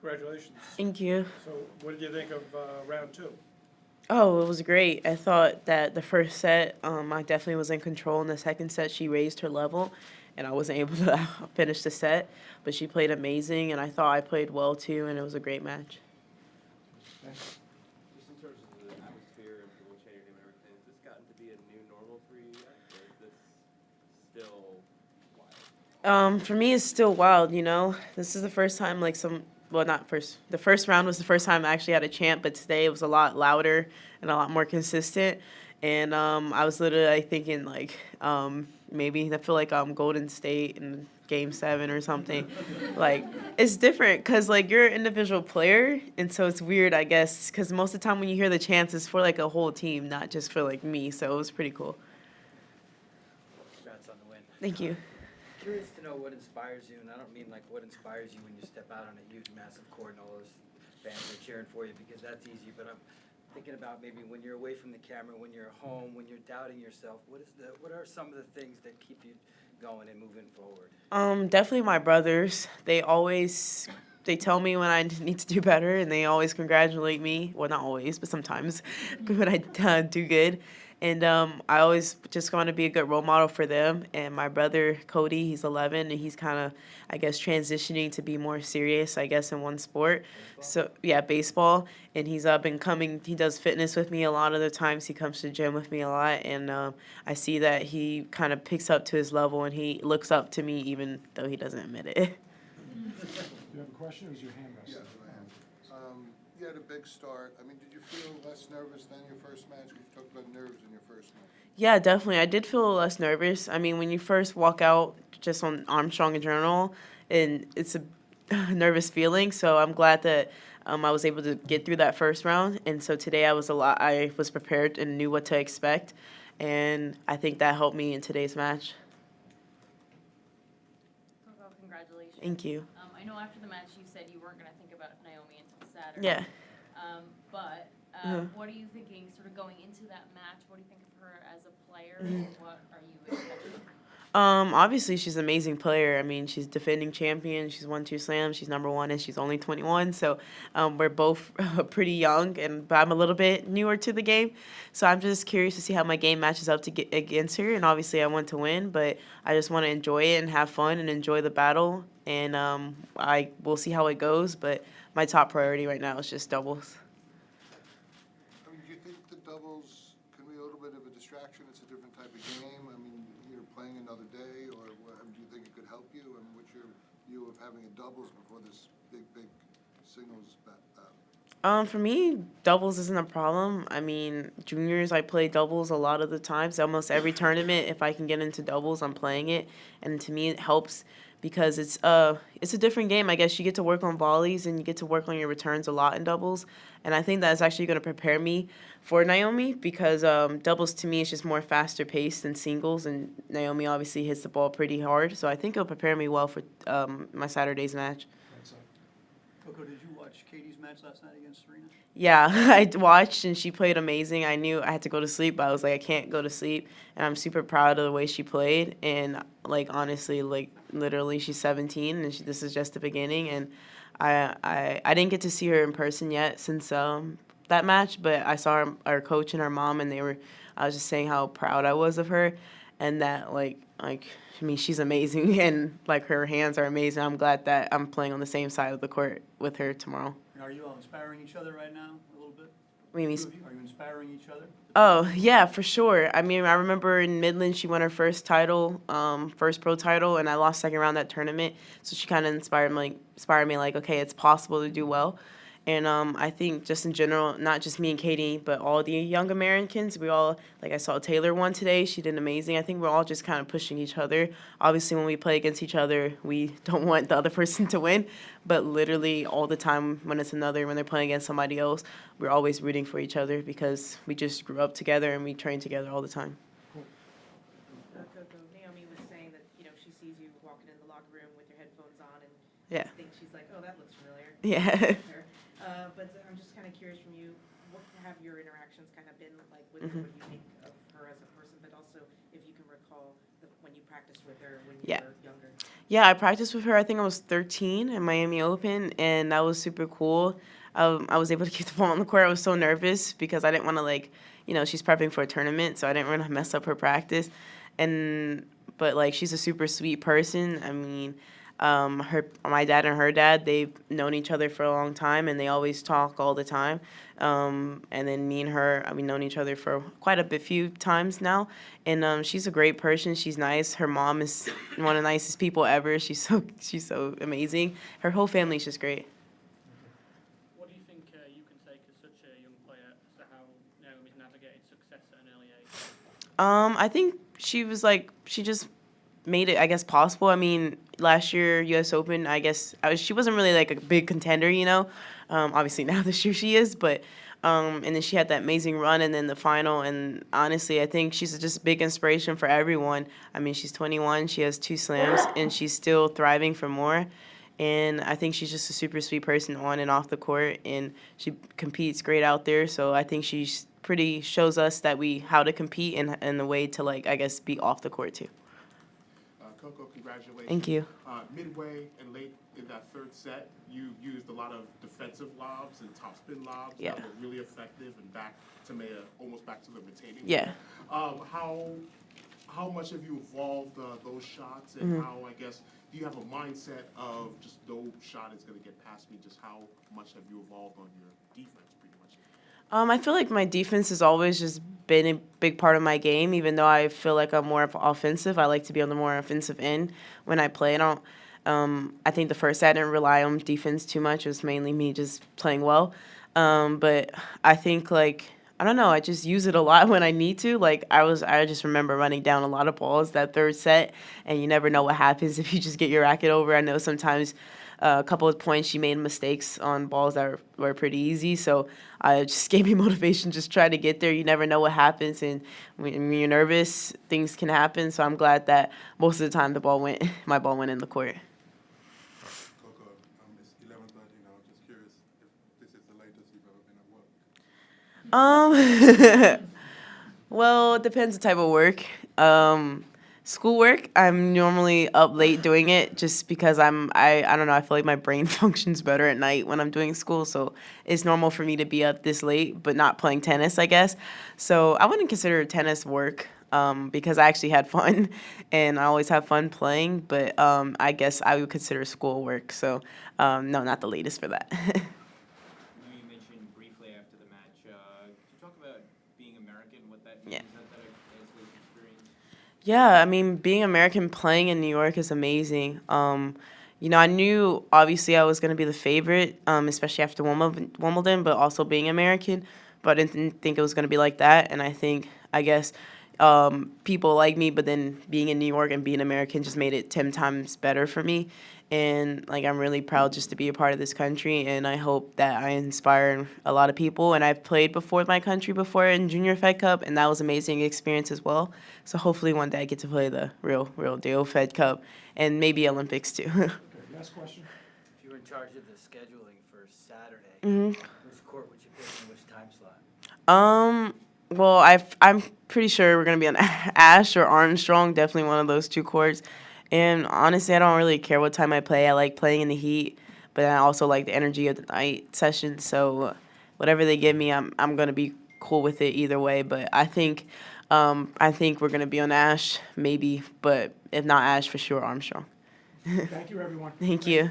Congratulations. Thank you. So what did you think of round two? Oh, it was great. I thought that the first set, I definitely was in control. In the second set, she raised her level, and I wasn't able to finish the set. But she played amazing, and I thought I played well too, and it was a great match. Thanks. Just in terms of the atmosphere and people chanting your name and everything, has this gotten to be a new normal for you yet, or is this still wild? For me, it's still wild. This is the first time well, not first. The first round was the first time I actually had a chant, but today it was a lot louder and a lot more consistent. And I was literally thinking maybe I feel like Golden State in Game 7 or something. Like it's different because you're an individual player, and so it's weird, I guess, because most of the time when you hear the chants, it's for a whole team, not just for me. So it was pretty cool. Congrats on the win. Thank you. Curious to know what inspires you, and I don't mean what inspires you when you step out on a huge, massive court and all those fans are cheering for you, because that's easy. But I'm thinking about maybe when you're away from the camera, when you're home, when you're doubting yourself. What are some of the things that keep you going and moving forward? Definitely my brothers. They tell me when I need to do better, and they always congratulate me. Well, not always, but sometimes when I do good. And I always just want to be a good role model for them. And my brother, Cody, he's 11, and he's kind of, I guess, transitioning to be more serious, I guess, in one sport. Baseball? So, yeah, baseball. And he's been coming, he does fitness with me a lot of the times. He comes to the gym with me a lot. And I see that he kind of picks up to his level, and he looks up to me even though he doesn't admit it. Do you have a question, or is your hand up? Yes, I am. You had a big start. I mean, did you feel less nervous than your first match? You talked about nerves in your first match. Yeah, definitely. I did feel less nervous. I mean, when you first walk out just on Armstrong and Journal, and it's a nervous feeling. So I'm glad that I was able to get through that first round. And so today I was prepared and knew what to expect. And I think that helped me in today's match. Coco, congratulations. Thank you. I know after the match you said you weren't going to think about Naomi until Saturday. Yeah. But Mhm. what are you thinking sort of going into that match? What do you think of her as a player? And what are you expecting? Obviously she's an amazing player. I mean, she's defending champion. She's won 2 slams. She's number 1, and she's only 21. So we're both pretty young, but I'm a little bit newer to the game. So I'm just curious to see how my game matches up to get against her. And obviously I want to win, but I just want to enjoy it and have fun and enjoy the battle. And we'll see how it goes. But my top priority right now is just doubles. I mean, do you think the doubles can be a little bit of a distraction? It's a different type of game. I mean, you're playing another day, or do you think it could help you? And what's your view of having a doubles before this big singles battle? For me, doubles isn't a problem. I mean, juniors, I play doubles a lot of the times. Almost every tournament, if I can get into doubles, I'm playing it. And to me, it helps because it's a different game. I guess you get to work on volleys and you get to work on your returns a lot in doubles. And I think that's actually going to prepare me for Naomi because doubles to me is just more faster paced than singles. And Naomi obviously hits the ball pretty hard. So I think it'll prepare me well for my Saturday's match. Coco, did you watch Katie's match last night against Serena? Yeah, I watched and she played amazing. I knew I had to go to sleep, but I was like, I can't go to sleep. And I'm super proud of the way she played. And honestly, literally, she's 17 and this is just the beginning. And I didn't get to see her in person yet since that match, but I saw our coach and our mom, and I was just saying how proud I was of her, and that I mean, she's amazing, and her hands are amazing. I'm glad that I'm playing on the same side of the court with her tomorrow. And are you all inspiring each other right now a little bit? What do you mean? Two of you, are you inspiring each other? Oh, yeah, for sure. I mean, I remember in Midland, she won her first title, first pro title, and I lost second round that tournament. So she kind of inspired me, okay, it's possible to do well. And I think just in general, not just me and Katie, but all the young Americans, we all, I saw Taylor won today. She did amazing. I think we're all just kind of pushing each other. Obviously, when we play against each other, we don't want the other person to win. But literally all the time when they're playing against somebody else, we're always rooting for each other because we just grew up together and we train together all the time. Coco, Naomi was saying that, she sees you walking in the locker room with your headphones on and Yeah. thinks she's like, oh, that looks familiar. Yeah. But I'm just kind of curious from you, what have your interactions kind of been like with Mhm. her? What do you think of her as a person, but also if you can recall when you practiced with her when you Yeah. were younger? Yeah, I practiced with her. I think I was 13 in Miami Open, and that was super cool. I was able to keep the ball on the court. I was so nervous because I didn't want to she's prepping for a tournament, so I didn't want to mess up her practice. But like she's a super sweet person. I mean, my dad and her dad, they've known each other for a long time, and they always talk all the time. And then me and her, we've known each other for quite a few times now. And she's a great person. She's nice. Her mom is one of the nicest people ever. She's so amazing. Her whole family's just great. What do you think you can take as such a young player as to how Naomi's navigated success at an early age? I think she just made it, I guess, possible. I mean, last year, U.S. Open, she wasn't really like a big contender, you know. Obviously now this year she is, but and then she had that amazing run and then the final. And honestly, I think she's just a big inspiration for everyone. I mean, she's 21, she has 2 slams, and she's still thriving for more. And I think she's just a super sweet person on and off the court, and she competes great out there. So I think she's pretty shows us that how to compete and the way to be off the court too. Coco, congratulations. Thank you. Midway and late in that third set, you used a lot of defensive lobs and topspin lobs Yeah. that were really effective and back Timea almost back to the retaining. Yeah. How much have you evolved those shots, and Mm-hmm. how, I guess, do you have a mindset of just no shot is going to get past me? Just how much have you evolved on your defense, pretty much? I feel like my defense has always just been a big part of my game, even though I feel like I'm more offensive. I like to be on the more offensive end when I play. I think the first set I didn't rely on defense too much. It was mainly me just playing well. But I think, I don't know, I just use it a lot when I need to. I just remember running down a lot of balls that third set, and you never know what happens if you just get your racket over. I know sometimes a couple of points she made mistakes on balls that were pretty easy, so it just gave me motivation, just try to get there. You never know what happens, and when you're nervous, things can happen. So I'm glad that most of the time my ball went in the court. Coco, it's 11:30 now. Just curious if this is the latest you've ever been at work. Well, it depends the type of work. Schoolwork, I'm normally up late doing it just because I don't know, I feel like my brain functions better at night when I'm doing school, so it's normal for me to be up this late, but not playing tennis, I guess. So I wouldn't consider tennis work because I actually had fun, and I always have fun playing, but I guess I would consider school work, so no, not the latest for that. You mentioned briefly after the match, could you talk about being American, what that means? Yeah. Is that a great experience? Yeah, I mean, being American playing in New York is amazing. I knew obviously I was going to be the favorite, especially after Wimbledon, but also being American. But I didn't think it was going to be like that. And I guess, people like me, but then being in New York and being American just made it 10 times better for me. And I'm really proud just to be a part of this country, and I hope that I inspire a lot of people. And I've played before my country before in Junior Fed Cup, and that was an amazing experience as well. So hopefully one day I get to play the real deal Fed Cup and maybe Olympics too. Okay, last question. If you were in charge of the scheduling for Saturday, Mhm. which court would you pick and which time slot? Well, I'm pretty sure we're gonna be on Ash or Armstrong, definitely one of those 2 courts. And honestly, I don't really care what time I play. I like playing in the heat, but I also like the energy of the night session. So whatever they give me, I'm gonna be cool with it either way. But I think we're gonna be on Ash, maybe, but if not Ash, for sure Armstrong. Thank you, everyone. Thank you.